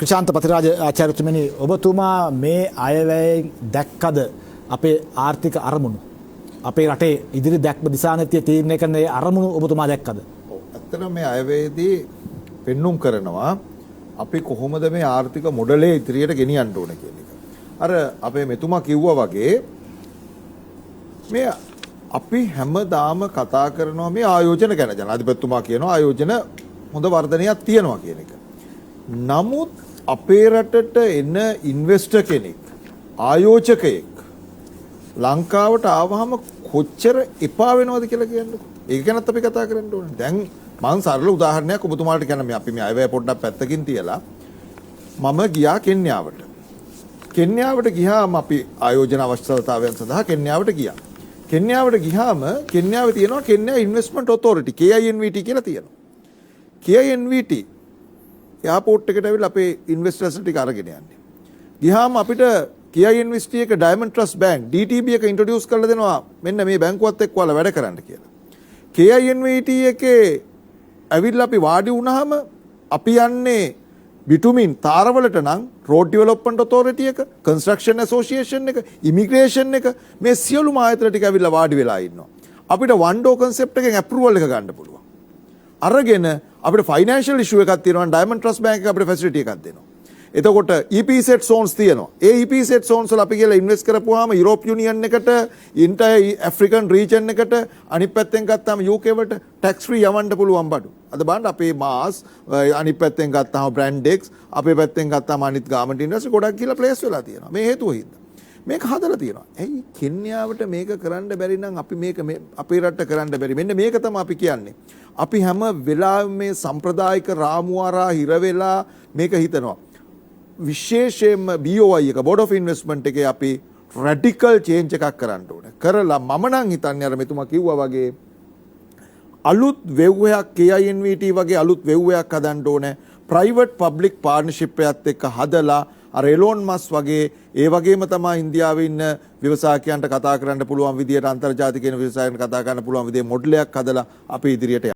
ක්‍රිෂාන්ත පතිරාජ ආචාර්යතුමනි, ඔබතුමා මේ අයවැයෙන් දැක්කද අපේ ආර්ථික අරමුණු? අපේ රටේ ඉදිරි දැක්ම දිසානතිය තීරණය කරන ඒ අරමුණු ඔබතුමා දැක්කද? ඇත්තටම මේ අයවැයේදී පෙන්눔 කරනවා අපි කොහොමද මේ ආර්ථික මොඩලේ ඉදිරියට ගෙනියන්න ඕන කියන එක. අර අපේ මෙතුමා කිව්වා වගේ මේ අපි හැමදාම කතා කරනවා මේ ආයෝජන ගැන. ජනාධිපතිතුමා කියනවා ආයෝජන හොඳ වර්ධනයක් තියෙනවා කියන එක. නමුත් අපේ රටට එන ඉන්වෙස්ටර් කෙනෙක්, ආයෝජකයෙක් ලංකාවට ආවහම කොච්චර එපා වෙනවද කියලා කියන්නකො. ඒක ගැනත් අපි කතා කරන්න ඕනේ. දැන් මම සරල උදාහරණයක් ඔබතුමාට කියන්න මේ අපි මේ අයවැය පොඩ්ඩක් පැත්තකින් තියලා මම ගියා කෙන්යාවට. කෙන්යාවට ගියාම අපි ආයෝජන අවශ්‍යතාවයන් සඳහා කෙන්යාවට ගියා. කෙන්යාවට ගියාම කෙන්යාවේ තියෙනවා කෙන්යා ඉන්වෙස්ට්මන්ට් ඔතොරිටි KINVT කියලා තියෙනවා. KINVT එයාපෝට් එකට ඇවිල්ලා අපේ ඉන්වෙස්ටර්ස් ටික අරගෙන යන්නේ. ගියාම අපිට KINVT එක ඩයමන්ඩ් ට්‍රස්ට් බැංක් DTB එක ඉන්ට්‍රොඩියුස් කරලා දෙනවා මෙන්න මේ බැංකුවත් එක්ක ඔයාලා වැඩ කරන්න කියලා. KINVT එකේ ඇවිල්ලා අපි වාඩි වුණාම අපි යන්නේ බිටුමින් තාරවලට නම් රෝඩ් ඩෙවලොප්මන්ට් ඔතොරිටි එක, කන්ස්ට්‍රක්ෂන් ඇසෝසියේෂන් එක, ඉමිග්‍රේෂන් එක මේ සියලුම ආයතන ටික ඇවිල්ලා වාඩි වෙලා ඉන්නවා. අපිට වන් ඩෝ කන්සෙප්ට් එකෙන් ඇප්‍රූවල් එක ගන්න පුළුවන්. අරගෙන අපිට ෆයිනෑන්ෂල් ඉෂුව එකක් තියෙනවා ඩයමන්ඩ් ට්‍රස්ට් බැංක් එක අපිට ෆැසිලිටි එකක් දෙනවා. එතකොට EPZ zones තියෙනවා. ඒ EPZ zones වල අපි කියලා ඉන්වෙස්ට් කරපුවාම යුරෝප් යුනියන් එකට, ඉන්ටර් ඇෆ්‍රිකන් රීජන් එකට, අනිත් පැත්තෙන් ගත්තාම UK වලට ටැක්ස් ෆ්‍රී යවන්න පුළුවන් බඩු. අද බලන්න අපේ මාස් අනිත් පැත්තෙන් ගත්තාම බ්‍රැන්ඩෙක්ස්, අපේ පැත්තෙන් ගත්තාම අනිත් ගාමන්ට් ඉන්ඩස්ට්‍රි ගොඩක් කියලා ප්ලේස් වෙලා තියෙනවා. මේ හේතුව හින්දා. මේක හදලා තියෙනවා. ඇයි කෙන්යාවට මේක කරන්න බැරි නම් අපි මේක අපේ රටට කරන්න බැරි? මෙන්න මේක තමයි අපි කියන්නේ. අපි හැම වෙලාවෙම මේ සම්ප්‍රදායික රාමුවාරා හිර වෙලා මේක හිතනවා. විශේෂයෙන්ම BOI එක බෝඩ් ඔෆ් ඉන්වෙස්ට්මන්ට් එකේ අපි රැඩිකල් චේන්ජ් එකක් කරන්න ඕනේ. කරලා මම නම් හිතන්නේ අර මෙතුමා කිව්වා වගේ අලුත් වෙව්වයක් KINVT වගේ අලුත් වෙව්වයක් හදන්න ඕනේ. ප්‍රයිවට් පබ්ලික් පාර්ට්නර්ෂිප් එකත් එක්ක හදලා අර එලෝන් මස් වගේ ඒ වගේම තමයි ඉන්දියාවේ ඉන්න ව්‍යවසායකයන්ට කතා කරන්න පුළුවන් විදියට අන්තර්ජාතික වෙන ව්‍යවසායකයන්ට කතා කරන්න පුළුවන් විදිහේ මොඩලයක් හදලා අපි ඉදිරියට